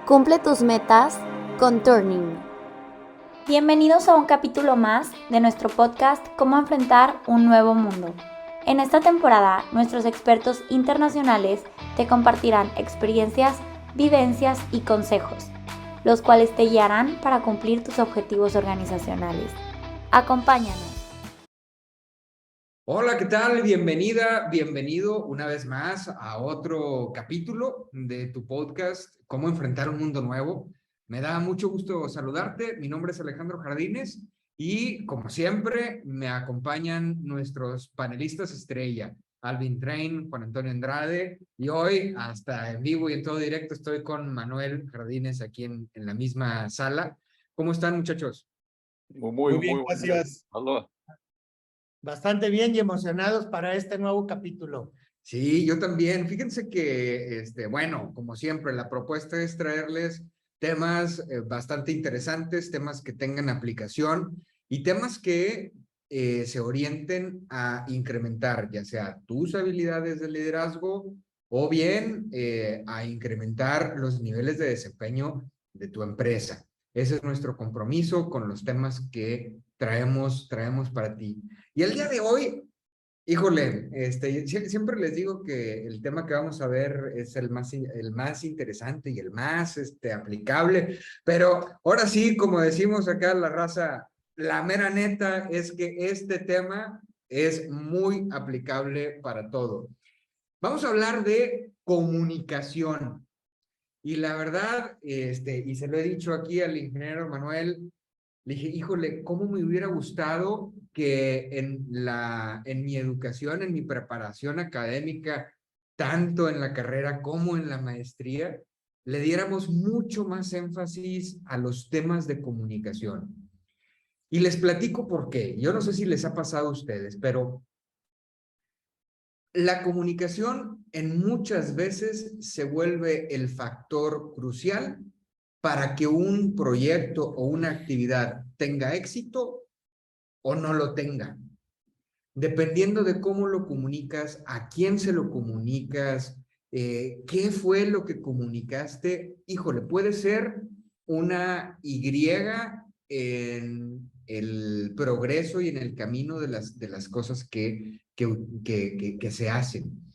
Cumple tus metas con Turning. Bienvenidos a un capítulo más de nuestro podcast Cómo enfrentar un nuevo mundo. En esta temporada, nuestros expertos internacionales te compartirán experiencias, vivencias y consejos, los cuales te guiarán para cumplir tus objetivos organizacionales. Acompáñanos. Hola, ¿qué tal? Bienvenida, bienvenido una vez más a otro capítulo de tu podcast, Cómo enfrentar un mundo nuevo. Me da mucho gusto saludarte. Mi nombre es Alejandro Jardines y, como siempre, me acompañan nuestros panelistas estrella, Alvin Train, Juan Antonio Andrade, y hoy, hasta en vivo y en todo directo, estoy con Manuel Jardines aquí en la misma sala. ¿Cómo están, muchachos? Muy bien, gracias. Hola. Bastante bien y emocionados para este nuevo capítulo. Sí, yo también. Fíjense que, bueno, como siempre, la propuesta es traerles temas bastante interesantes, temas que tengan aplicación y temas que se orienten a incrementar, ya sea tus habilidades de liderazgo o bien a incrementar los niveles de desempeño de tu empresa. Ese es nuestro compromiso con los temas que traemos para ti. Y el día de hoy, híjole, siempre les digo que el tema que vamos a ver es el más interesante y el más aplicable, pero ahora sí, como decimos acá la raza, la mera neta es que este tema es muy aplicable para todo. Vamos a hablar de comunicación. Y la verdad, y se lo he dicho aquí al ingeniero Manuel, le dije, híjole, ¿cómo me hubiera gustado que en mi educación, en mi preparación académica, tanto en la carrera como en la maestría, le diéramos mucho más énfasis a los temas de comunicación? Y les platico por qué. Yo no sé si les ha pasado a ustedes, pero la comunicación en muchas veces se vuelve el factor crucial para que un proyecto o una actividad tenga éxito o no lo tenga. Dependiendo de cómo lo comunicas, a quién se lo comunicas, qué fue lo que comunicaste, híjole, puede ser una Y en el progreso y en el camino de las cosas que se hacen.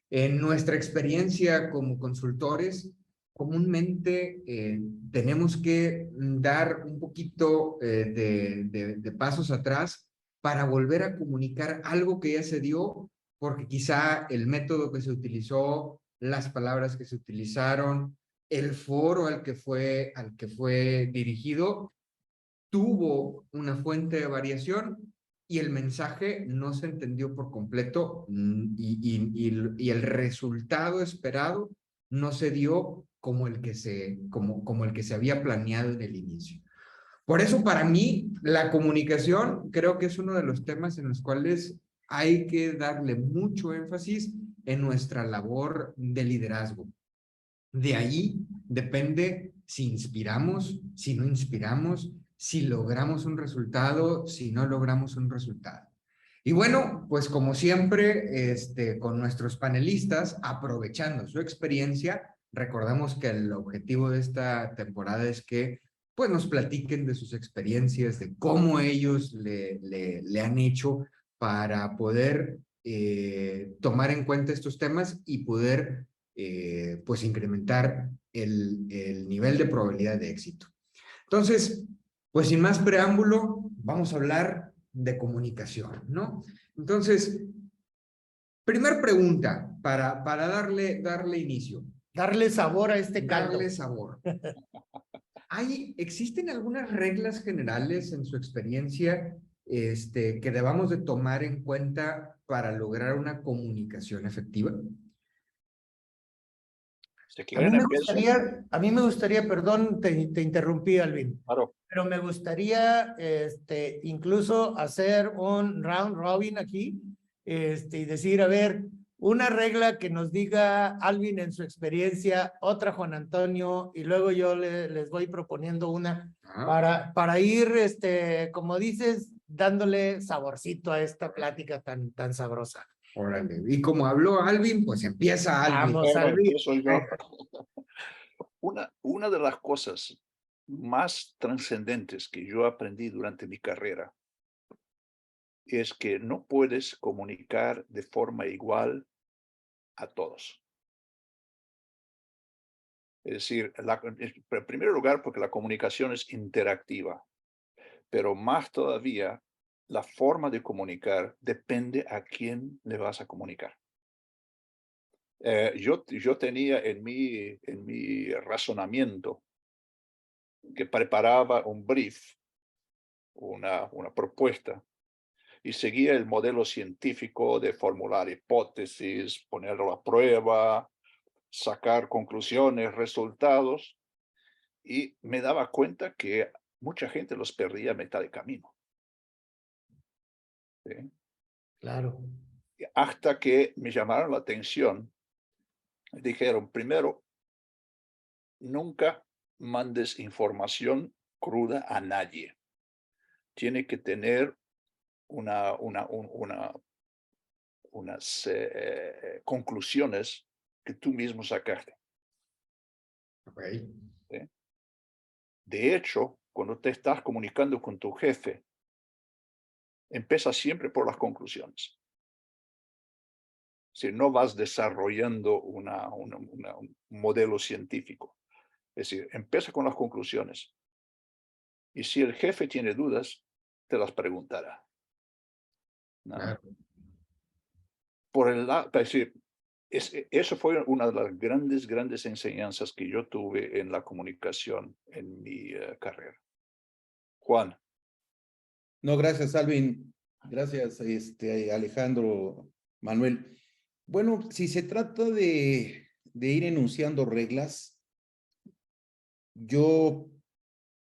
En nuestra experiencia como consultores, comúnmente tenemos que dar un poquito de pasos atrás para volver a comunicar algo que ya se dio, porque quizá el método que se utilizó, las palabras que se utilizaron, el foro al que fue dirigido, tuvo una fuente de variación y el mensaje no se entendió por completo y el resultado esperado no se dio como el que se había planeado en el inicio. Por eso, para mí, la comunicación creo que es uno de los temas en los cuales hay que darle mucho énfasis en nuestra labor de liderazgo. De ahí depende si inspiramos, si no inspiramos, si logramos un resultado, si no logramos un resultado. Y bueno, pues como siempre, con nuestros panelistas, aprovechando su experiencia, recordamos que el objetivo de esta temporada es que pues nos platiquen de sus experiencias, de cómo ellos le han hecho para poder tomar en cuenta estos temas y poder pues incrementar el nivel de probabilidad de éxito. Entonces, pues sin más preámbulo, vamos a hablar de comunicación, ¿no? Entonces, primer pregunta para darle inicio. Darle sabor a este caldo. Darle sabor. ¿Existen algunas reglas generales en su experiencia que debamos de tomar en cuenta para lograr una comunicación efectiva? A mí me gustaría, perdón, te interrumpí, Alvin. Claro. Pero me gustaría incluso hacer un round robin aquí y decir, a ver, una regla que nos diga Alvin en su experiencia, otra Juan Antonio, y luego yo les voy proponiendo una para ir, como dices, dándole saborcito a esta plática tan sabrosa. Órale. Y como habló Alvin, pues empieza Alvin. Vamos, Alvin. Soy yo. Una de las cosas más trascendentes que yo aprendí durante mi carrera es que no puedes comunicar de forma igual a todos. Es decir, en primer lugar, porque la comunicación es interactiva, pero más todavía, la forma de comunicar depende a quién le vas a comunicar. Yo tenía en mi razonamiento que preparaba un brief, una propuesta, y seguía el modelo científico de formular hipótesis, ponerlo a prueba, sacar conclusiones, resultados, y me daba cuenta que mucha gente los perdía a mitad de camino. ¿Sí? Claro. Hasta que me llamaron la atención, dijeron, primero, nunca mandes información cruda a nadie. Tiene que tener unas conclusiones que tú mismo sacaste. Okay. ¿Sí? De hecho, cuando te estás comunicando con tu jefe, empieza siempre por las conclusiones. Si no vas desarrollando un modelo científico. Es decir, empieza con las conclusiones. Y si el jefe tiene dudas, te las preguntará. ¿No? Claro. Por el lado, es decir, eso fue una de las grandes enseñanzas que yo tuve en la comunicación en mi carrera. Juan. No, gracias, Alvin. Gracias, Alejandro, Manuel. Bueno, si se trata de ir enunciando reglas, yo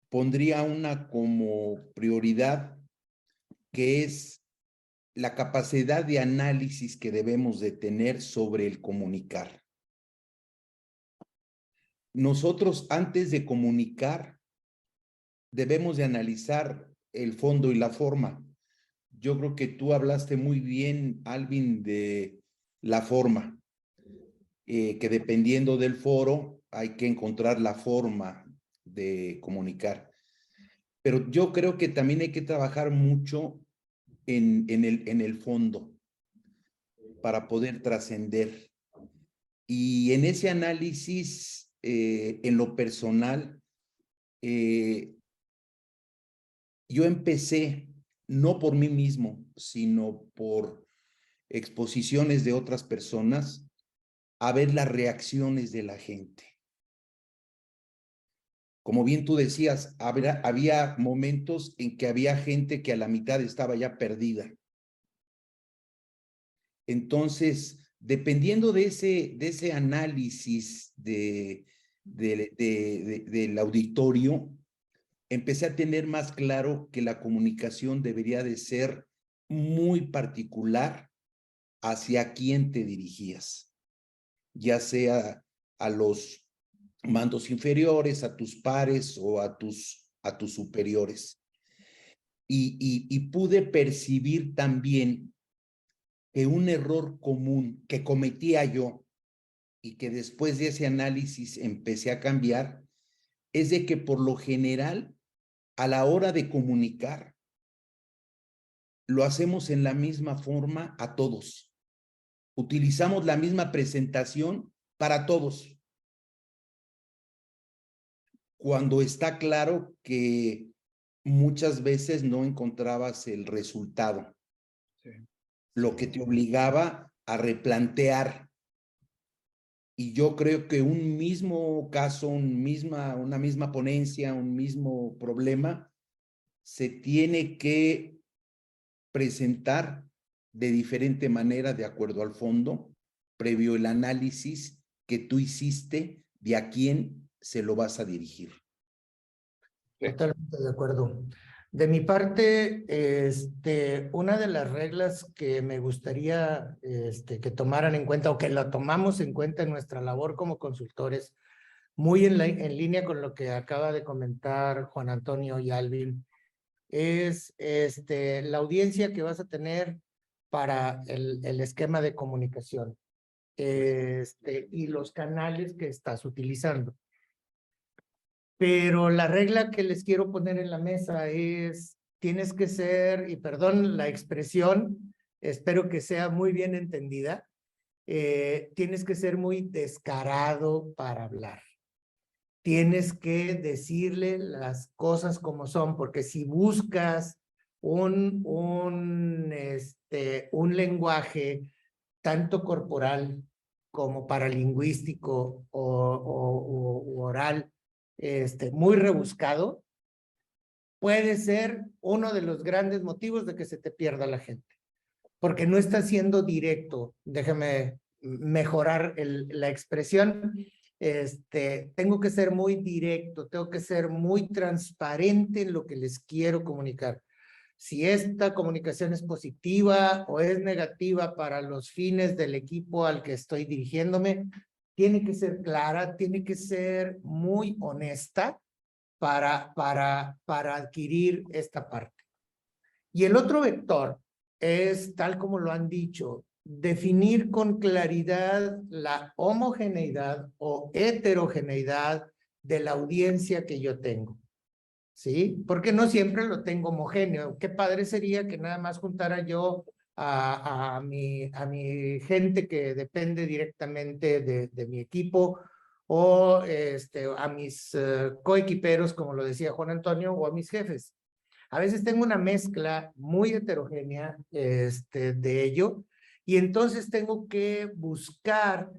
pondría una como prioridad, que es la capacidad de análisis que debemos de tener sobre el comunicar. Nosotros, antes de comunicar, debemos de analizar el fondo y la forma. Yo creo que tú hablaste muy bien, Alvin, de la forma, que dependiendo del foro hay que encontrar la forma de comunicar. Pero yo creo que también hay que trabajar mucho en el fondo para poder trascender. Y en ese análisis, en lo personal, yo empecé no por mí mismo, sino por exposiciones de otras personas, a ver las reacciones de la gente. Como bien tú decías, había momentos en que había gente que a la mitad estaba ya perdida. Entonces, dependiendo de ese análisis del auditorio, empecé a tener más claro que la comunicación debería de ser muy particular hacia quién te dirigías, ya sea a los mandos inferiores, a tus pares o a tus superiores. Y pude percibir también que un error común que cometía yo y que después de ese análisis empecé a cambiar, es de que por lo general, a la hora de comunicar, lo hacemos en la misma forma a todos. Utilizamos la misma presentación para todos, cuando está claro que muchas veces no encontrabas el resultado, Sí. lo que te obligaba a replantear. Y yo creo que un mismo caso, una misma ponencia, un mismo problema, se tiene que presentar de diferente manera de acuerdo al fondo, previo el análisis que tú hiciste de a quién se lo vas a dirigir. Sí. Totalmente de acuerdo. De mi parte, una de las reglas que me gustaría que tomaran en cuenta o que la tomamos en cuenta en nuestra labor como consultores, muy en línea con lo que acaba de comentar Juan Antonio y Alvin, es la audiencia que vas a tener para el esquema de comunicación y los canales que estás utilizando. Pero la regla que les quiero poner en la mesa es, tienes que ser, y perdón la expresión, espero que sea muy bien entendida, tienes que ser muy descarado para hablar. Tienes que decirle las cosas como son, porque si buscas un lenguaje tanto corporal como paralingüístico o oral, muy rebuscado, puede ser uno de los grandes motivos de que se te pierda la gente, porque no está siendo directo. Déjame mejorar la expresión. Tengo que ser muy directo, tengo que ser muy transparente en lo que les quiero comunicar. Si esta comunicación es positiva o es negativa para los fines del equipo al que estoy dirigiéndome, tiene que ser clara, tiene que ser muy honesta para adquirir esta parte. Y el otro vector es, tal como lo han dicho, definir con claridad la homogeneidad o heterogeneidad de la audiencia que yo tengo. ¿Sí? Porque no siempre lo tengo homogéneo. Qué padre sería que nada más juntara yo a mi gente que depende directamente de mi equipo, o a mis coequiperos, como lo decía Juan Antonio, o a mis jefes. A veces tengo una mezcla muy heterogénea de ello, y entonces tengo que buscar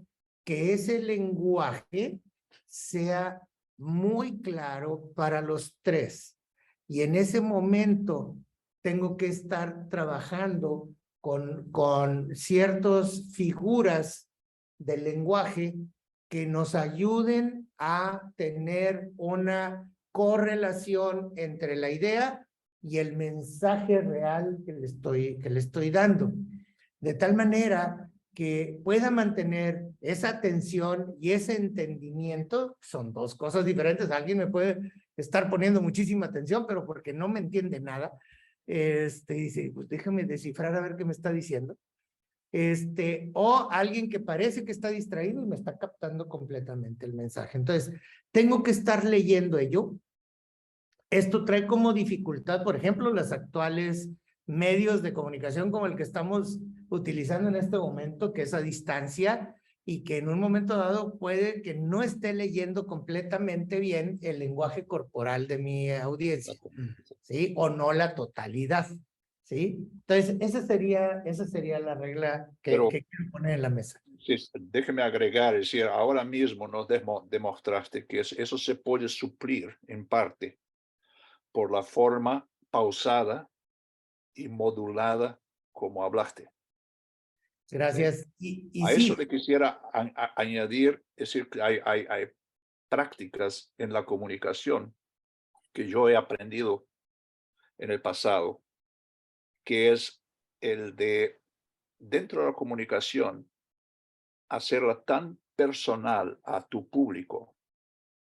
que ese lenguaje sea muy claro para los tres. Y en ese momento tengo que estar trabajando con ciertas figuras del lenguaje que nos ayuden a tener una correlación entre la idea y el mensaje real que le estoy dando. De tal manera que pueda mantener esa atención y ese entendimiento. Son dos cosas diferentes. Alguien me puede estar poniendo muchísima atención, pero porque no me entiende nada, dice, pues déjame descifrar a ver qué me está diciendo. O alguien que parece que está distraído y me está captando completamente el mensaje. Entonces, tengo que estar leyendo ello. Esto trae como dificultad, por ejemplo, los actuales medios de comunicación como el que estamos utilizando en este momento, que es a distancia, y que en un momento dado puede que no esté leyendo completamente bien el lenguaje corporal de mi audiencia, ¿sí? O no la totalidad, ¿sí? Entonces, esa sería la regla que quiero poner en la mesa. Sí, déjeme agregar, es decir, ahora mismo nos demostraste que eso se puede suplir en parte por la forma pausada y modulada como hablaste. Gracias. Sí. Y A sí, eso le quisiera añadir, es decir, que hay prácticas en la comunicación que yo he aprendido en el pasado, que es el de, dentro de la comunicación, hacerla tan personal a tu público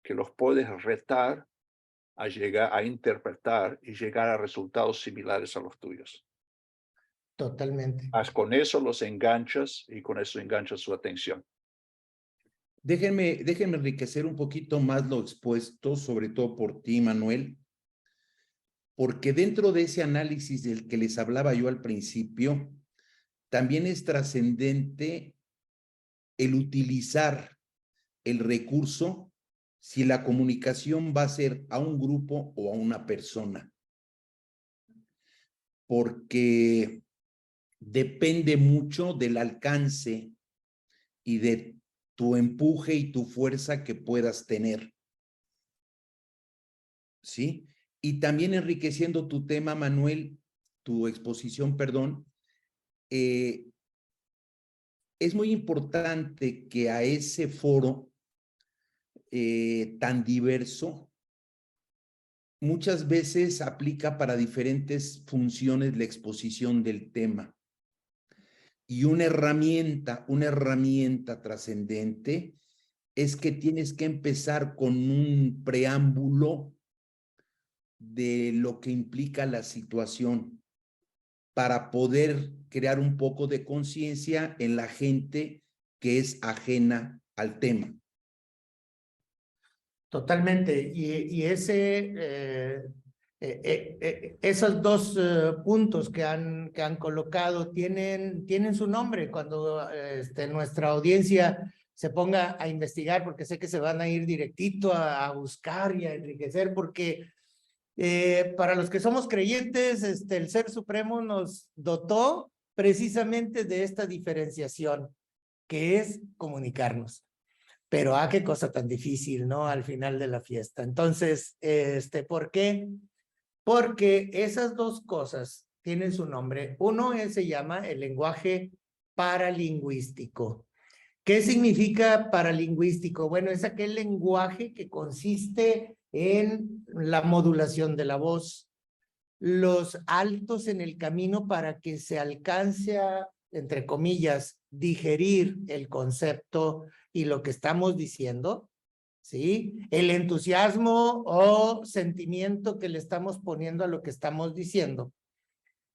que los puedes retar a llegar a interpretar y llegar a resultados similares a los tuyos. totalmente. Con eso los enganchas y con eso enganchas su atención. Déjenme enriquecer un poquito más lo expuesto, sobre todo por ti, Manuel, porque dentro de ese análisis del que les hablaba yo al principio, también es trascendente el utilizar el recurso si la comunicación va a ser a un grupo o a una persona, porque depende mucho del alcance y de tu empuje y tu fuerza que puedas tener. ¿Sí? Y también enriqueciendo tu tema, Manuel, tu exposición, perdón, es muy importante que a ese foro tan diverso, muchas veces aplica para diferentes funciones la exposición del tema. Y una herramienta trascendente es que tienes que empezar con un preámbulo de lo que implica la situación para poder crear un poco de conciencia en la gente que es ajena al tema. Totalmente. Y esos dos puntos que han colocado tienen su nombre. Cuando nuestra audiencia se ponga a investigar, porque sé que se van a ir directito a buscar y a enriquecer, porque para los que somos creyentes, el Ser Supremo nos dotó precisamente de esta diferenciación, que es comunicarnos. Pero qué cosa tan difícil, ¿no? Al final de la fiesta. Entonces, ¿por qué? Porque esas dos cosas tienen su nombre. Uno se llama el lenguaje paralingüístico. ¿Qué significa paralingüístico? Bueno, es aquel lenguaje que consiste en la modulación de la voz, los altos en el camino para que se alcance a, entre comillas, digerir el concepto y lo que estamos diciendo, ¿sí? El entusiasmo o sentimiento que le estamos poniendo a lo que estamos diciendo.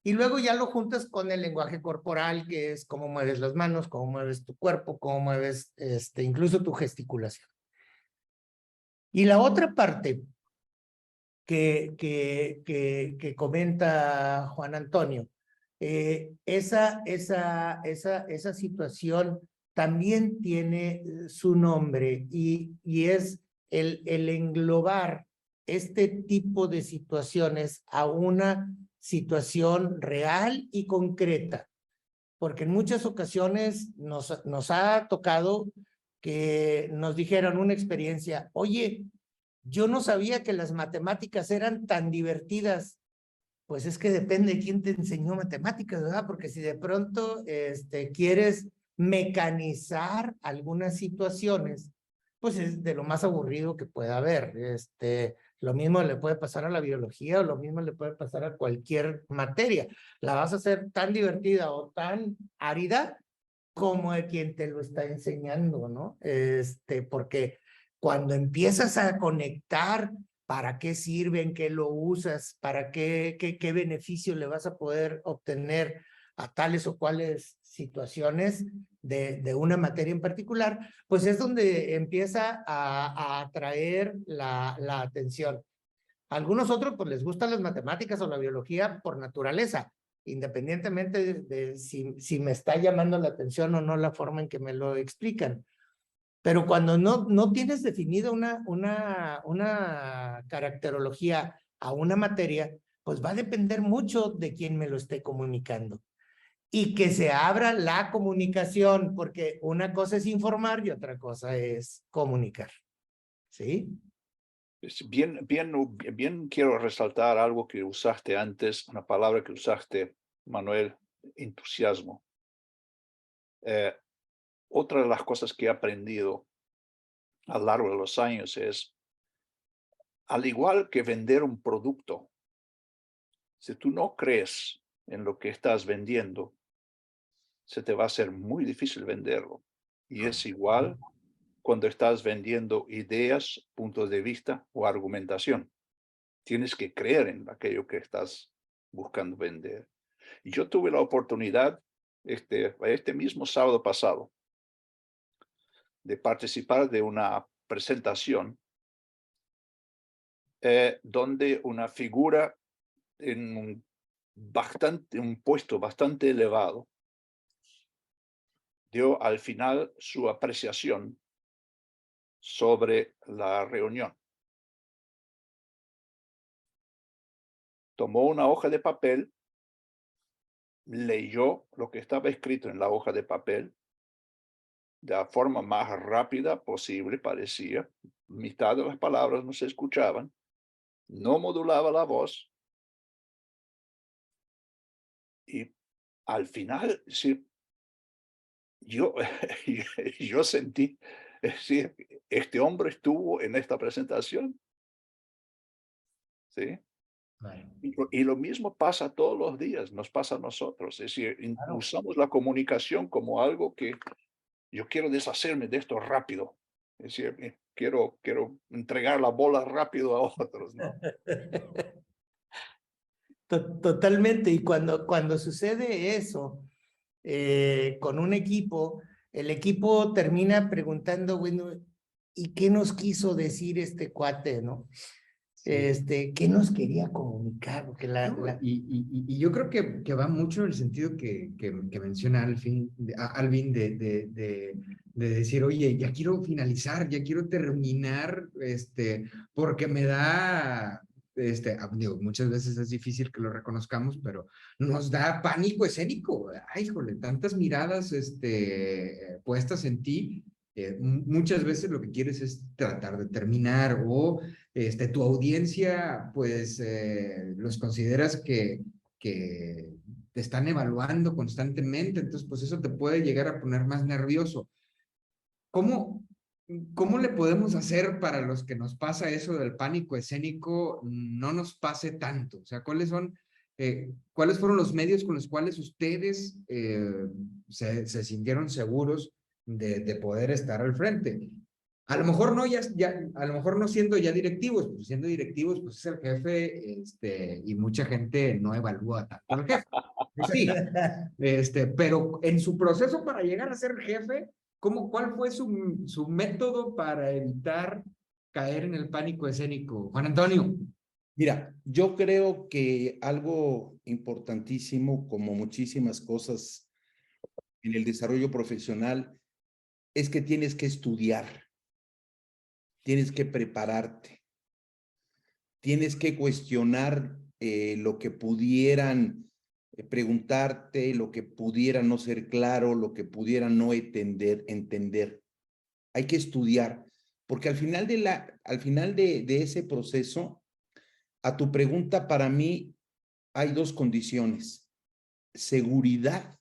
Y luego ya lo juntas con el lenguaje corporal, que es cómo mueves las manos, cómo mueves tu cuerpo, cómo mueves incluso tu gesticulación. Y la otra parte que comenta Juan Antonio, esa situación también tiene su nombre y es el englobar este tipo de situaciones a una situación real y concreta, porque en muchas ocasiones nos ha tocado que nos dijeron una experiencia, oye, yo no sabía que las matemáticas eran tan divertidas. Pues es que depende de quién te enseñó matemáticas, ¿verdad? Porque si de pronto quieres mecanizar algunas situaciones, pues es de lo más aburrido que pueda haber. Lo mismo le puede pasar a la biología o lo mismo le puede pasar a cualquier materia. La vas a hacer tan divertida o tan árida como de quien te lo está enseñando, ¿no? Porque cuando empiezas a conectar para qué sirven, qué lo usas, para qué beneficio le vas a poder obtener a tales o cuales situaciones de una materia en particular, pues es donde empieza a atraer la atención. A algunos otros pues les gustan las matemáticas o la biología por naturaleza, independientemente de si me está llamando la atención o no la forma en que me lo explican. Pero cuando no tienes definida una caracterología a una materia, pues va a depender mucho de quién me lo esté comunicando. Y que se abra la comunicación, porque una cosa es informar y otra cosa es comunicar. ¿Sí? Bien quiero resaltar algo que usaste antes, una palabra que usaste, Manuel, entusiasmo. Otra de las cosas que he aprendido a lo largo de los años es, al igual que vender un producto, si tú no crees en lo que estás vendiendo, se te va a hacer muy difícil venderlo. Y es igual cuando estás vendiendo ideas, puntos de vista o argumentación. Tienes que creer en aquello que estás buscando vender. Y yo tuve la oportunidad, este mismo sábado pasado, de participar de una presentación donde una figura en un puesto bastante elevado dio al final su apreciación sobre la reunión. Tomó una hoja de papel, leyó lo que estaba escrito en la hoja de papel de la forma más rápida posible, parecía. Mitad de las palabras no se escuchaban, no modulaba la voz. Y al final, sí, yo sentí, sí, este hombre estuvo en esta presentación. ¿Sí? Y lo mismo pasa todos los días, nos pasa a nosotros. Es decir, Claro. usamos la comunicación como algo que yo quiero deshacerme de esto rápido. Es decir, quiero entregar la bola rápido a otros, ¿no? Totalmente. Y cuando sucede eso con un equipo, el equipo termina preguntando, bueno, ¿y qué nos quiso decir este cuate, no? ¿Qué nos quería comunicar? Porque No, y yo creo que va mucho en el sentido que menciona Alvin de decir, oye, ya quiero finalizar, ya quiero terminar, porque me da, digo, muchas veces es difícil que lo reconozcamos, pero nos da pánico escénico. Ay, híjole, tantas miradas, puestas en ti. Muchas veces lo que quieres es tratar de terminar o tu audiencia, pues, los consideras que te están evaluando constantemente, entonces, pues eso te puede llegar a poner más nervioso. ¿Cómo, cómo le podemos hacer para los que nos pasa eso del pánico escénico no nos pase tanto? O sea, ¿cuáles fueron los medios con los cuales ustedes se sintieron seguros de poder estar al frente? A lo mejor no, a lo mejor no siendo ya directivos, pues siendo directivos, pues es el jefe, y mucha gente no evalúa tanto al jefe. Pues sí, pero en su proceso para llegar a ser jefe, ¿cuál fue su método para evitar caer en el pánico escénico? Juan Antonio. Mira, yo creo que algo importantísimo, como muchísimas cosas en el desarrollo profesional, es que tienes que estudiar, tienes que prepararte, tienes que cuestionar lo que pudieran preguntarte, lo que pudiera no ser claro, lo que pudiera no entender. Hay que estudiar, porque al final de ese proceso, a tu pregunta, para mí hay dos condiciones: seguridad,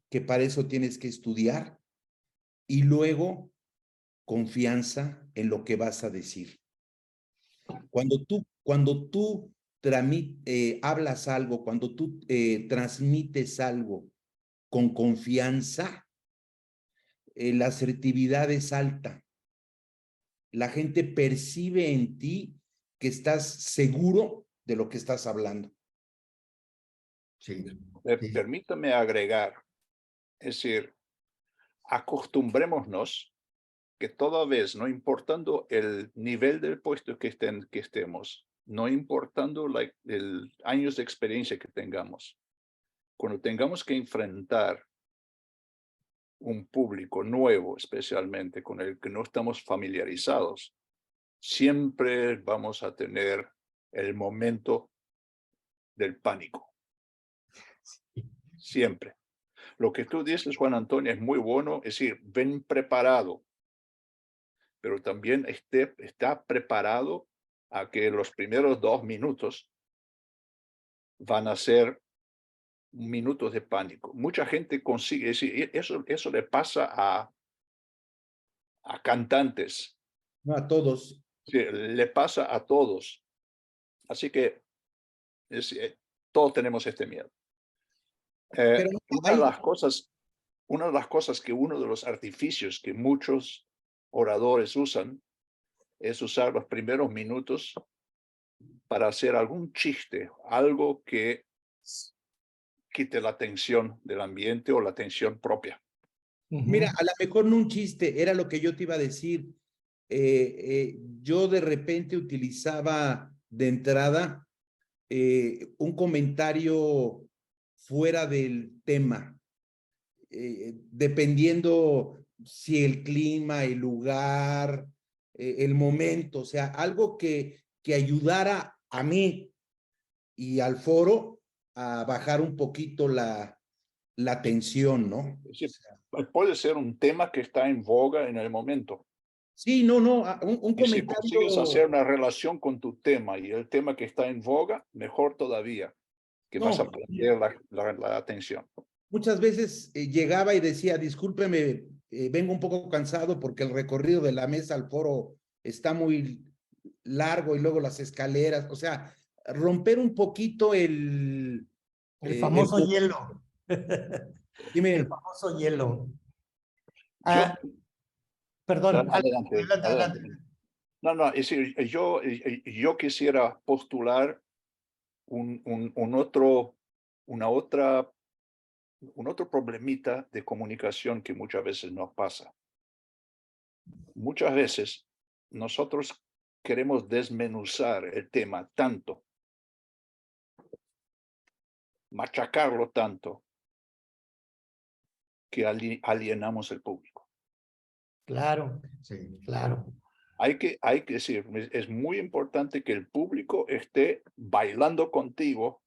que para eso tienes que estudiar, y luego confianza en lo que vas a decir. Cuando tú hablas algo, cuando tú transmites algo con confianza, la asertividad es alta. La gente percibe en ti que estás seguro de lo que estás hablando. Sí. Permítame agregar, es decir, acostumbrémonos que toda vez, no importando el nivel del puesto que estemos, no importando el años de experiencia que tengamos, cuando tengamos que enfrentar un público nuevo, especialmente con el que no estamos familiarizados, siempre vamos a tener el momento del pánico. Siempre. Lo que tú dices, Juan Antonio, es muy bueno, es decir, ven preparado, pero también está preparado a que los primeros 2 minutos van a ser minutos de pánico. Mucha gente consigue, es decir, eso le pasa a cantantes, No a todos. sí, le pasa a todos. Así que todos tenemos este miedo. Pero Una de las cosas que uno de los artificios que muchos oradores usan es usar los primeros minutos para hacer algún chiste, algo que quite la tensión del ambiente o la tensión propia. Mira, a lo mejor no un chiste, era lo que yo te iba a decir. Yo de repente utilizaba de entrada un comentario fuera del tema, dependiendo si el clima, el lugar, el momento, o sea, algo que ayudara a mí y al foro a bajar un poquito la tensión, ¿no? Es decir, puede ser un tema que está en boga en el momento. Sí, no, un Y si comentario. consigues hacer una relación con tu tema y el tema que está en boga, mejor todavía, que vas a perder la atención. Muchas veces llegaba y decía, discúlpeme, vengo un poco cansado porque el recorrido de la mesa al foro está muy largo y luego las escaleras, o sea, romper un poquito el famoso hielo. Dime. El famoso hielo. Perdón, adelante. No, es decir, yo quisiera postular un otro problemita de comunicación que muchas veces nos pasa. muchas veces nosotros queremos desmenuzar el tema tanto, machacarlo tanto, que alienamos el público. Claro, Sí. claro. Hay que decir, es muy importante que el público esté bailando contigo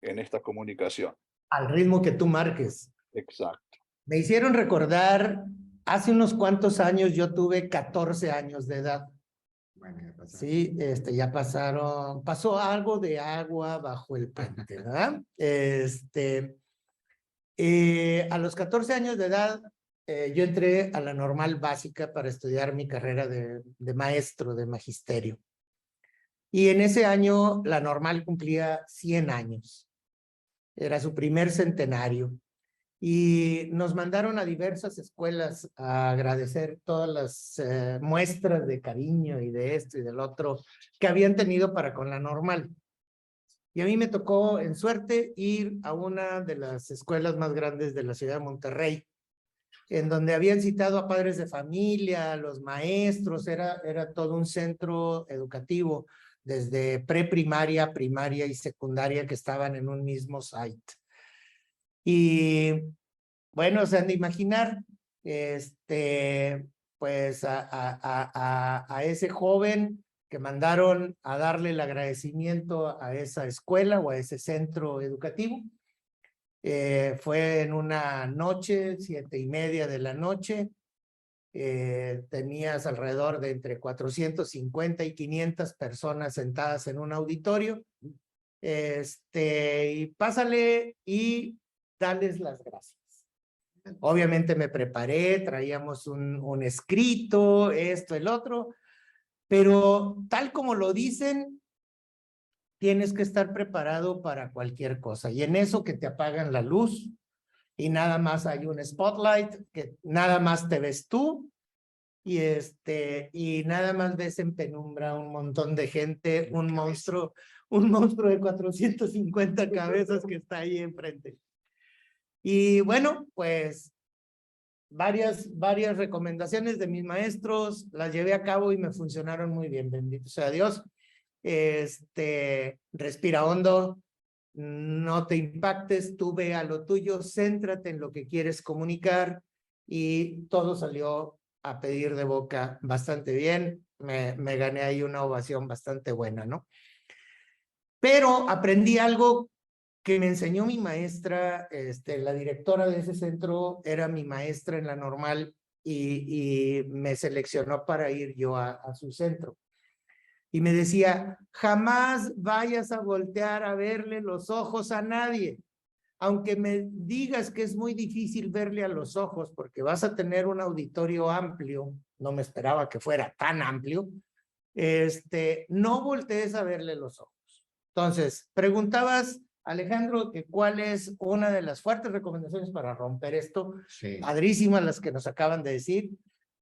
en esta comunicación. Al ritmo que tú marques. Exacto. Me hicieron recordar, hace unos cuantos años yo tuve 14 años de edad. Bueno, ya pasaron. Sí, ya pasó algo de agua bajo el puente, ¿verdad? A los 14 años de edad, yo entré a la normal básica para estudiar mi carrera de maestro, de magisterio. Y en ese año la normal cumplía 100 años. Era su primer centenario. Y nos mandaron a diversas escuelas a agradecer todas las muestras de cariño y de esto y del otro que habían tenido para con la normal. Y a mí me tocó, en suerte, ir a una de las escuelas más grandes de la ciudad de Monterrey, en donde habían citado a padres de familia, a los maestros, era todo un centro educativo, desde preprimaria, primaria y secundaria que estaban en un mismo site. Y bueno, se han de imaginar, pues a ese joven que mandaron a darle el agradecimiento a esa escuela o a ese centro educativo. Fue en una noche, 7:30 de la noche. Tenías alrededor de entre 450 y 500 personas sentadas en un auditorio. Y pásale y dales las gracias. Obviamente me preparé, traíamos un escrito, esto, el otro, pero tal como lo dicen, tienes que estar preparado para cualquier cosa. Y en eso que te apagan la luz y nada más hay un spotlight, que nada más te ves tú y nada más ves en penumbra un montón de gente, un monstruo de 450 cabezas que está ahí enfrente. Y bueno, pues varias recomendaciones de mis maestros las llevé a cabo y me funcionaron muy bien, bendito sea Dios. Respira hondo, no te impactes, tú ve a lo tuyo, céntrate en lo que quieres comunicar y todo salió a pedir de boca bastante bien. Me gané ahí una ovación bastante buena, ¿no? Pero aprendí algo que me enseñó mi maestra, la directora de ese centro era mi maestra en la normal y me seleccionó para ir yo a su centro. Y me decía, jamás vayas a voltear a verle los ojos a nadie. Aunque me digas que es muy difícil verle a los ojos porque vas a tener un auditorio amplio, no me esperaba que fuera tan amplio, no voltees a verle los ojos. Entonces, preguntabas, Alejandro, que cuál es una de las fuertes recomendaciones para romper esto. Sí. Padrísimas las que nos acaban de decir,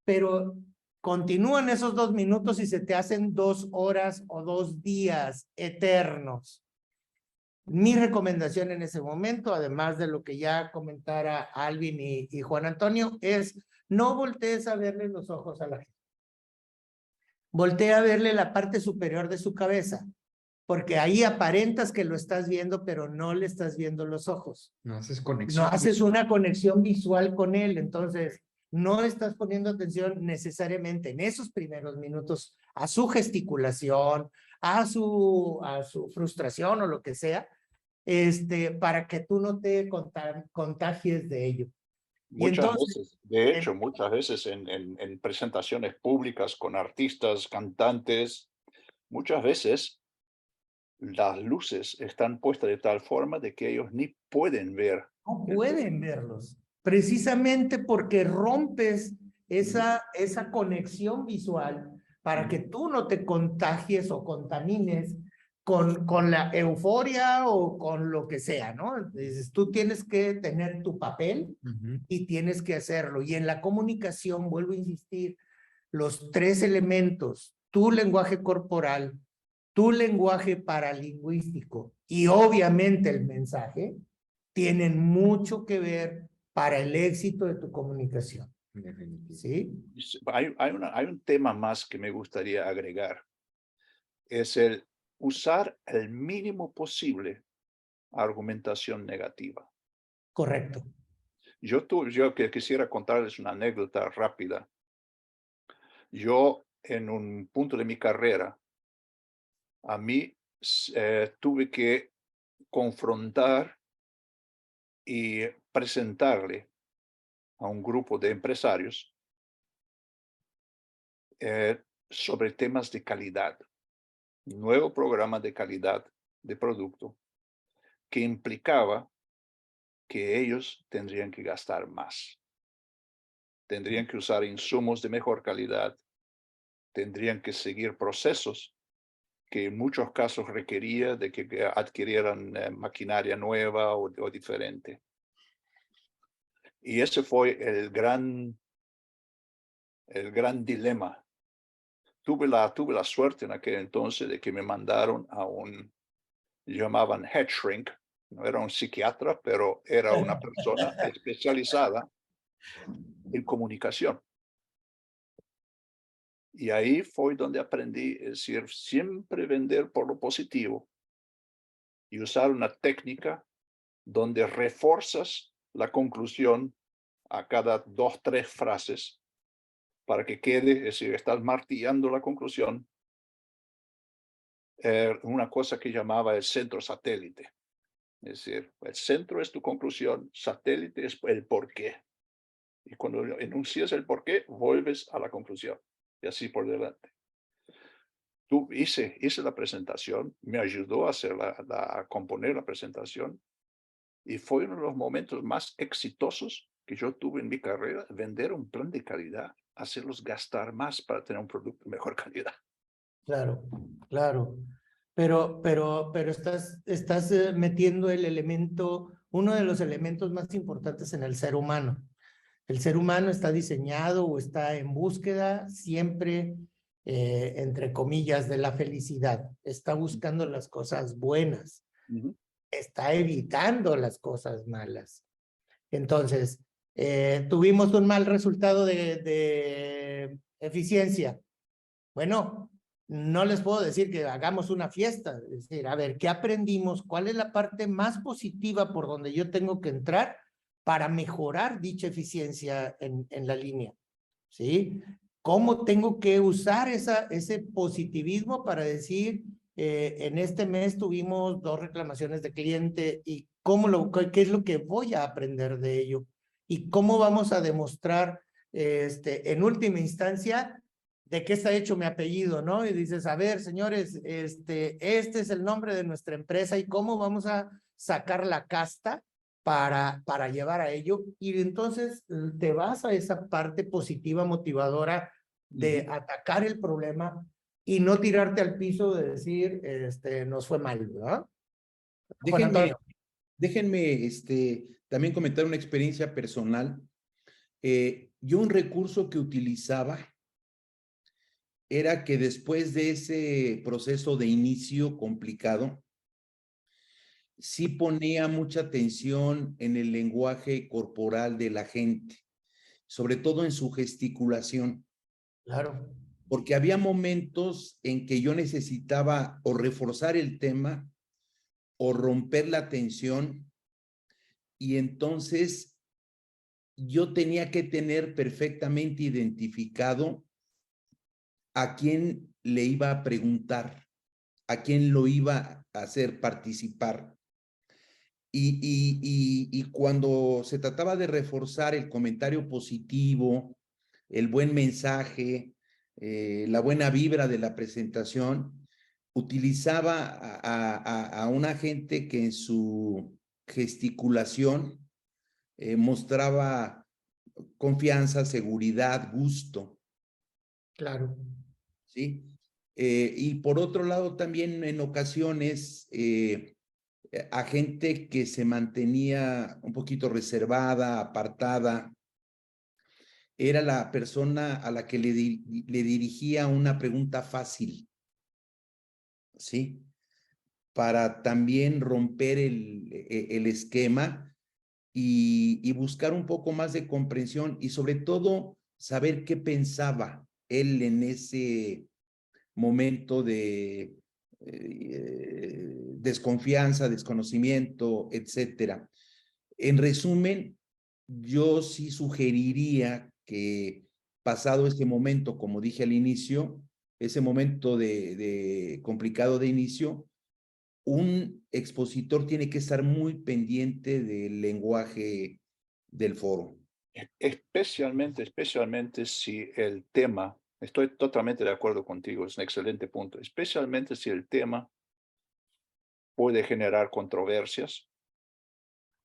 pero continúan esos 2 minutos y se te hacen 2 horas o 2 días eternos. Mi recomendación en ese momento, además de lo que ya comentara Alvin y Juan Antonio, es no voltees a verle los ojos a la gente. Voltea a verle la parte superior de su cabeza, porque ahí aparentas que lo estás viendo, pero no le estás viendo los ojos. No haces conexión. No haces una conexión visual con él, entonces no estás poniendo atención necesariamente en esos primeros minutos a su gesticulación, a su frustración o lo que sea, para que tú no te contagies de ello. Muchas veces, de hecho, muchas veces en presentaciones públicas con artistas, cantantes, muchas veces las luces están puestas de tal forma de que ellos ni pueden ver. No pueden verlos, precisamente porque rompes esa conexión visual para que tú no te contagies o contamines con la euforia o con lo que sea, ¿no? Entonces, tú tienes que tener tu papel y tienes que hacerlo. Y en la comunicación, vuelvo a insistir, los 3 elementos, tu lenguaje corporal, tu lenguaje paralingüístico y obviamente el mensaje, tienen mucho que ver para el éxito de tu comunicación. Definitivo. ¿sí? Hay un tema más que me gustaría agregar. Es el usar el mínimo posible argumentación negativa. Correcto. Yo quisiera contarles una anécdota rápida. Yo, en un punto de mi carrera, a mí tuve que confrontar y presentarle a un grupo de empresarios sobre temas de calidad, nuevo programa de calidad de producto que implicaba que ellos tendrían que gastar más, tendrían que usar insumos de mejor calidad, tendrían que seguir procesos que en muchos casos requería de que adquirieran maquinaria nueva o diferente. Y ese fue el gran dilema. Tuve la suerte en aquel entonces de que me mandaron a llamaban head shrink, no era un psiquiatra, pero era una persona especializada en comunicación. Y ahí fue donde aprendí, es decir, siempre vender por lo positivo y usar una técnica donde refuerzas la conclusión a cada 2, 3 frases para que quede, es decir, estás martillando la conclusión, una cosa que llamaba el centro satélite. Es decir, el centro es tu conclusión, satélite es el porqué. Y cuando enuncias el porqué, vuelves a la conclusión. Y así por delante. Hice la presentación, me ayudó a a componer la presentación, y fue uno de los momentos más exitosos que yo tuve en mi carrera, vender un plan de calidad, hacerlos gastar más para tener un producto de mejor calidad. Claro, claro. Pero estás metiendo el elemento, uno de los elementos más importantes en el ser humano. El ser humano está diseñado o está en búsqueda siempre, entre comillas, de la felicidad. Está buscando las cosas buenas. Ujú. Está evitando las cosas malas. Entonces, tuvimos un mal resultado de eficiencia. Bueno, no les puedo decir que hagamos una fiesta. Es decir, a ver, ¿qué aprendimos? ¿Cuál es la parte más positiva por donde yo tengo que entrar para mejorar dicha eficiencia en la línea? ¿Sí? ¿Cómo tengo que usar ese positivismo para decir, en este mes tuvimos 2 reclamaciones de cliente y qué es lo que voy a aprender de ello? ¿Y cómo vamos a demostrar, en última instancia, de qué está hecho mi apellido, ¿no? Y dices, a ver, señores, este es el nombre de nuestra empresa y cómo vamos a sacar la casta para llevar a ello. Y entonces te vas a esa parte positiva, motivadora de atacar el problema y no tirarte al piso de decir, nos fue mal, ¿verdad? Juan Antonio. Déjenme también comentar una experiencia personal. Yo un recurso que utilizaba era que después de ese proceso de inicio complicado, sí ponía mucha atención en el lenguaje corporal de la gente, sobre todo en su gesticulación. Claro. Porque había momentos en que yo necesitaba o reforzar el tema o romper la tensión, y entonces yo tenía que tener perfectamente identificado a quién le iba a preguntar, a quién lo iba a hacer participar. Y cuando se trataba de reforzar el comentario positivo, el buen mensaje, la buena vibra de la presentación, utilizaba a una gente que en su gesticulación mostraba confianza, seguridad, gusto. Claro. ¿Sí? Y por otro lado, también en ocasiones, a gente que se mantenía un poquito reservada, apartada, era la persona a la que le dirigía una pregunta fácil, ¿sí? Para también romper el esquema y buscar un poco más de comprensión y sobre todo saber qué pensaba él en ese momento de desconfianza, desconocimiento, etcétera. En resumen, yo sí sugeriría que pasado ese momento, como dije al inicio, ese momento complicado de inicio, un expositor tiene que estar muy pendiente del lenguaje del foro. Especialmente si el tema, estoy totalmente de acuerdo contigo, es un excelente punto, especialmente si el tema puede generar controversias,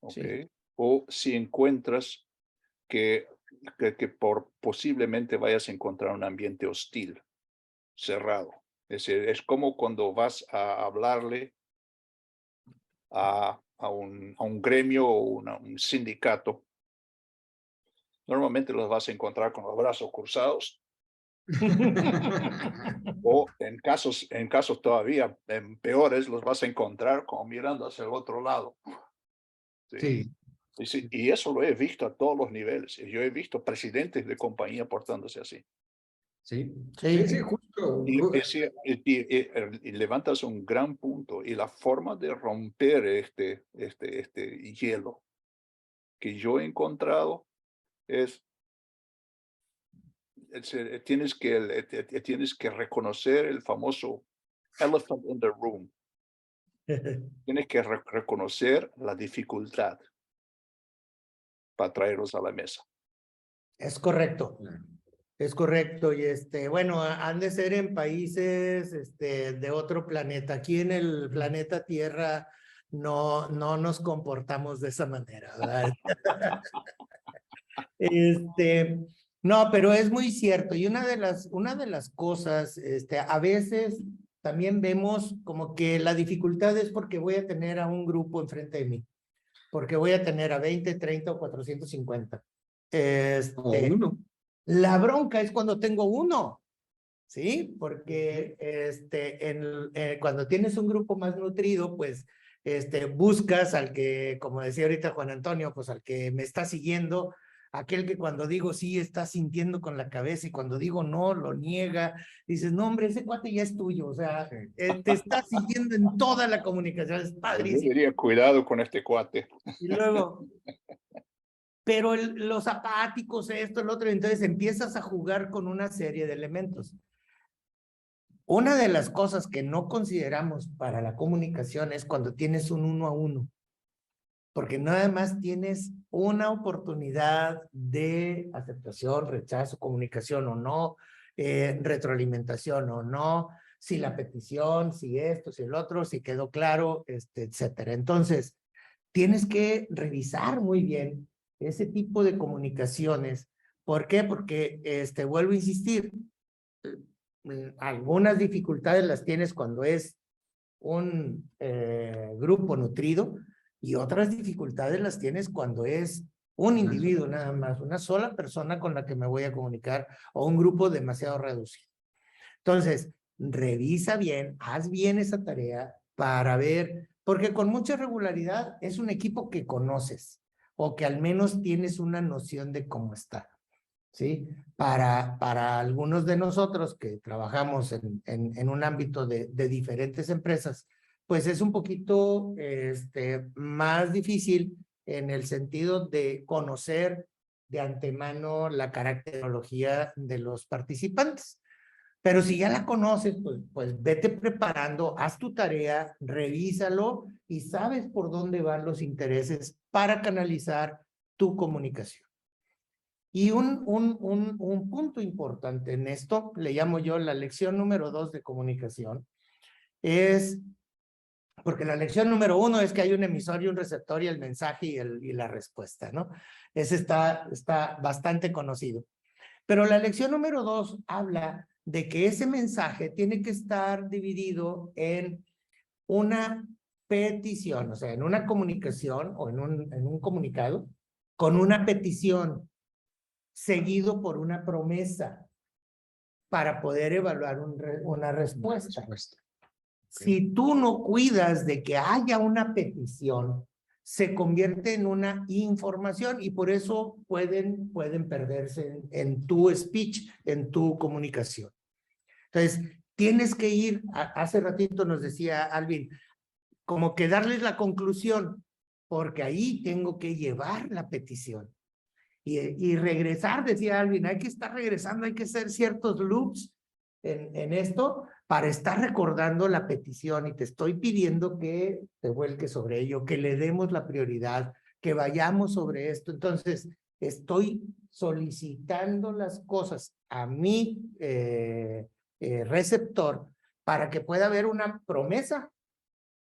¿ok? Sí. O si encuentras que posiblemente vayas a encontrar un ambiente hostil, cerrado. Es decir, es como cuando vas a hablarle a un gremio o un sindicato. Normalmente los vas a encontrar con los brazos cruzados o en casos todavía peores los vas a encontrar como mirando hacia el otro lado. ¿Sí? Sí, Y eso lo he visto a todos los niveles. Yo he visto presidentes de compañía portándose así. sí, Sí. sí, justo. Y levantas un gran punto. Y la forma de romper este hielo que yo he encontrado es tienes que reconocer el famoso elephant in the room. Tienes que reconocer la dificultad para traerlos a la mesa. Es correcto. Claro. Es correcto, y bueno, han de ser en países de otro planeta. Aquí en el planeta Tierra no nos comportamos de esa manera, ¿verdad? No, pero es muy cierto. Y una de las cosas, a veces también vemos como que la dificultad es porque voy a tener a un grupo enfrente de mí, porque voy a tener a 20, 30 o 450. O uno. La bronca es cuando tengo uno, ¿sí? Porque cuando tienes un grupo más nutrido, pues buscas al que, como decía ahorita Juan Antonio, pues al que me está siguiendo, aquel que cuando digo sí está sintiendo con la cabeza y cuando digo no lo niega. Dices, no, hombre, ese cuate ya es tuyo, o sea, te está siguiendo en toda la comunicación, es Yo padrísimo. diría, cuidado con este cuate. Y luego, pero los apáticos, esto, el otro, entonces empiezas a jugar con una serie de elementos. Una de las cosas que no consideramos para la comunicación es cuando tienes un 1 a 1, porque nada más tienes una oportunidad de aceptación, rechazo, comunicación o no, retroalimentación o no, si la petición, si esto, si el otro, si quedó claro, etcétera. Entonces, tienes que revisar muy bien ese tipo de comunicaciones. ¿Por qué? Porque, vuelvo a insistir, algunas dificultades las tienes cuando es un grupo nutrido y otras dificultades las tienes cuando es un individuo nada más, una sola persona con la que me voy a comunicar o un grupo demasiado reducido. Entonces, revisa bien, haz bien esa tarea para ver, porque con mucha regularidad es un equipo que conoces o que al menos tienes una noción de cómo está, ¿sí? Para algunos de nosotros que trabajamos en un ámbito de diferentes empresas, pues es un poquito más difícil en el sentido de conocer de antemano la caracterología de los participantes. Pero si ya la conoces, pues vete preparando, haz tu tarea, revísalo y sabes por dónde van los intereses para canalizar tu comunicación. Y un punto importante en esto, le llamo yo la lección número 2 de comunicación, es, porque la lección número 1 es que hay un emisor y un receptor y el mensaje y la respuesta, ¿no? Ese está bastante conocido. Pero la lección número 2 habla de que ese mensaje tiene que estar dividido en una petición, o sea, en una comunicación o en un comunicado, con una petición, seguido por una promesa para poder evaluar una respuesta. Si tú no cuidas de que haya una petición, se convierte en una información y por eso pueden perderse en tu speech, en tu comunicación. Entonces, tienes que ir, hace ratito nos decía Alvin, como que darles la conclusión, porque ahí tengo que llevar la petición. Y regresar, decía Alvin, hay que estar regresando, hay que hacer ciertos loops en esto para estar recordando la petición y te estoy pidiendo que te vuelques sobre ello, que le demos la prioridad, que vayamos sobre esto. Entonces, estoy solicitando las cosas a mi receptor para que pueda haber una promesa,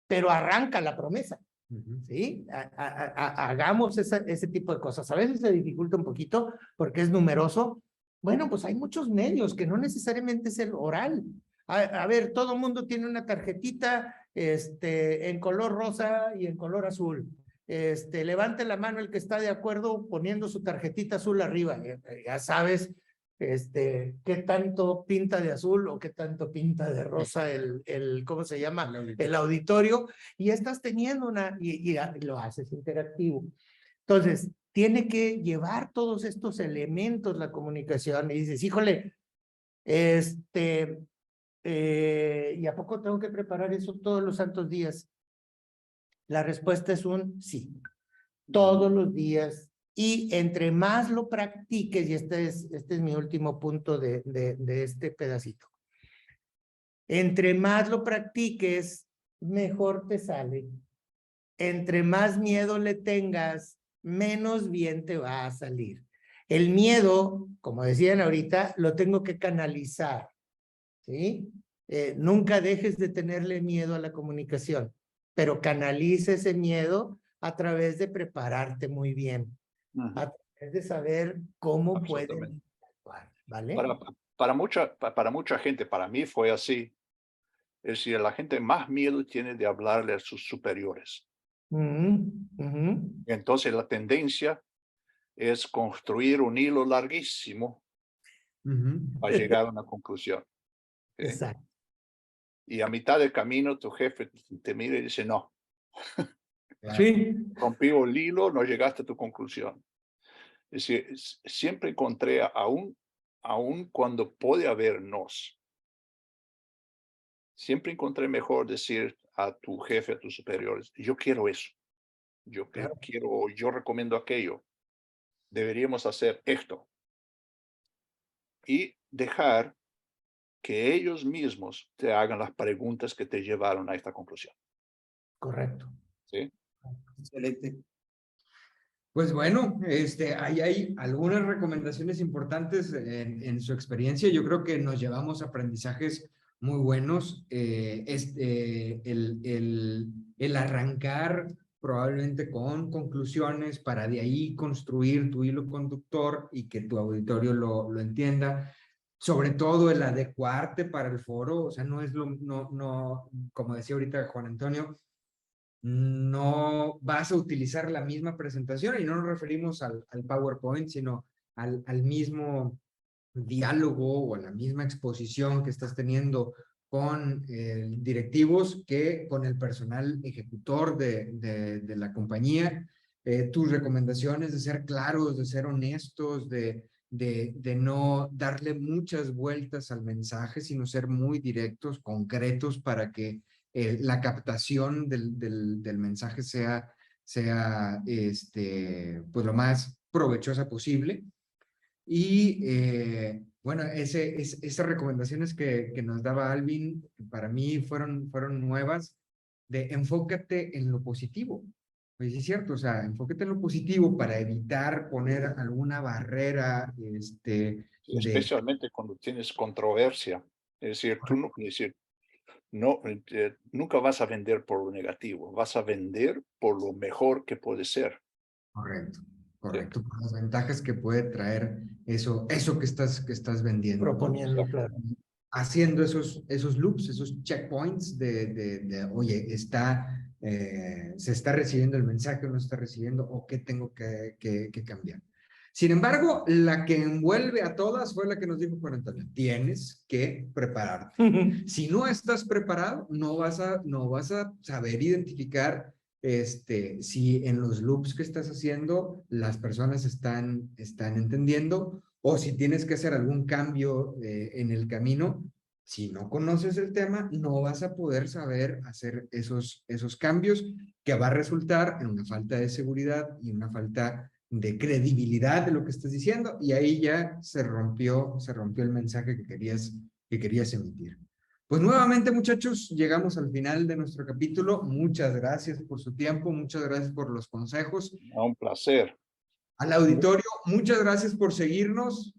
pero arranca la promesa. ¿Sí? Hagamos ese tipo de cosas. A veces se dificulta un poquito porque es numeroso. Bueno, pues hay muchos medios que no necesariamente es el oral. A ver, todo el mundo tiene una tarjetita en color rosa y en color azul. Levante la mano el que está de acuerdo poniendo su tarjetita azul arriba. Ya sabes qué tanto pinta de azul o qué tanto pinta de rosa ¿cómo se llama? El auditorio, y estás teniendo y lo haces interactivo. Entonces, tiene que llevar todos estos elementos la comunicación y dices, híjole, ¿y a poco tengo que preparar eso todos los santos días? La respuesta es un sí. Todos los días. Y entre más lo practiques, y este es mi último punto de este pedacito. Entre más lo practiques, mejor te sale. Entre más miedo le tengas, menos bien te va a salir. El miedo, como decían ahorita, lo tengo que canalizar, ¿sí? Nunca dejes de tenerle miedo a la comunicación, pero canaliza ese miedo a través de prepararte muy bien. A través de saber cómo pueden actuar, ¿vale? Para mucha gente, para mí fue así. Es decir, la gente más miedo tiene de hablarle a sus superiores. Entonces la tendencia es construir un hilo larguísimo para llegar a una conclusión. ¿Okay? Exacto. Y a mitad del camino tu jefe te mira y dice, no. Sí. Rompí el hilo, no llegaste a tu conclusión. Es decir, siempre encontré, aún cuando puede haber nos, siempre encontré mejor decir a tu jefe, a tus superiores, yo quiero eso, yo recomiendo aquello, deberíamos hacer esto. Y dejar que ellos mismos te hagan las preguntas que te llevaron a esta conclusión. Correcto. ¿Sí? Excelente. Pues bueno, ahí hay algunas recomendaciones importantes en su experiencia. Yo creo que nos llevamos aprendizajes muy buenos. El arrancar probablemente con conclusiones para de ahí construir tu hilo conductor y que tu auditorio lo entienda. Sobre todo el adecuarte para el foro, o sea, no es como decía ahorita Juan Antonio, no vas a utilizar la misma presentación y no nos referimos al PowerPoint, sino al mismo diálogo o a la misma exposición que estás teniendo con directivos que con el personal ejecutor de la compañía. Tus recomendaciones de ser claros, de ser honestos, de no darle muchas vueltas al mensaje, sino ser muy directos, concretos para que la captación del mensaje sea pues lo más provechosa posible. Y bueno, esas recomendaciones que nos daba Alvin, para mí fueron nuevas, de enfócate en lo positivo. Pues sí es cierto, o sea, enfócate en lo positivo para evitar poner alguna barrera, Especialmente cuando tienes controversia. Es decir, nunca vas a vender por lo negativo, vas a vender por lo mejor que puede ser. Correcto, correcto. Sí. Por las ventajas que puede traer eso que estás vendiendo. Proponiendo, claro. Haciendo esos loops, esos checkpoints oye, se está recibiendo el mensaje o no se está recibiendo, o qué tengo que cambiar. Sin embargo, la que envuelve a todas fue la que nos dijo Juan Antonio. Tienes que prepararte. Si no estás preparado, no vas a saber identificar si en los loops que estás haciendo las personas están entendiendo, o si tienes que hacer algún cambio en el camino. Si no conoces el tema, no vas a poder saber hacer esos cambios, que va a resultar en una falta de seguridad y una falta de credibilidad de lo que estás diciendo, y ahí ya se rompió el mensaje que querías emitir. Pues nuevamente, muchachos, llegamos al final de nuestro capítulo. Muchas gracias por su tiempo, muchas gracias por los consejos. Un placer. Al auditorio, muchas gracias por seguirnos.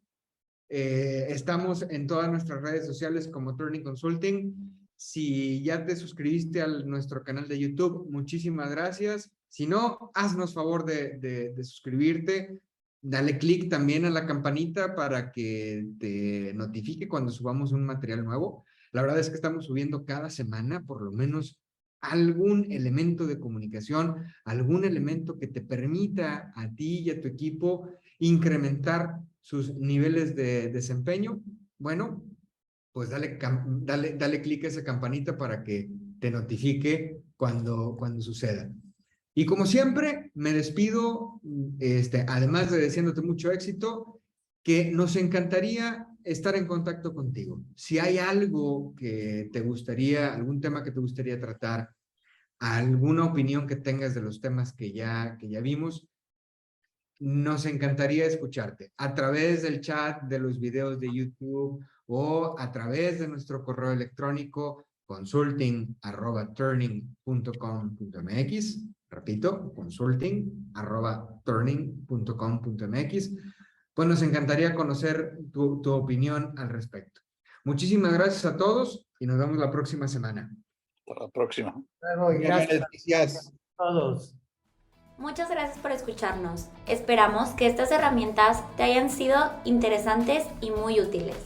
Estamos en todas nuestras redes sociales como Turning Consulting. Si ya te suscribiste a nuestro canal de YouTube, muchísimas gracias. Si no, haznos favor de suscribirte. Dale clic también a la campanita para que te notifique cuando subamos un material nuevo. La verdad es que estamos subiendo cada semana por lo menos algún elemento de comunicación, algún elemento que te permita a ti y a tu equipo incrementar sus niveles de desempeño. Bueno, pues dale clic a esa campanita para que te notifique cuando suceda. Y como siempre, me despido, además de deseándote mucho éxito, que nos encantaría estar en contacto contigo. Si hay algo que te gustaría, algún tema que te gustaría tratar, alguna opinión que tengas de los temas que ya vimos, nos encantaría escucharte a través del chat, de los videos de YouTube o a través de nuestro correo electrónico consulting@turning.com.mx. Repito, consulting@turning.com.mx. Pues nos encantaría conocer tu opinión al respecto. Muchísimas gracias a todos y nos vemos la próxima semana. Hasta la próxima. Luego, y gracias Gracias. a todos. Muchas gracias por escucharnos. Esperamos que estas herramientas te hayan sido interesantes y muy útiles.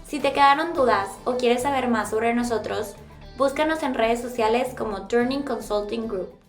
Si te quedaron dudas o quieres saber más sobre nosotros, búscanos en redes sociales como Turning Consulting Group.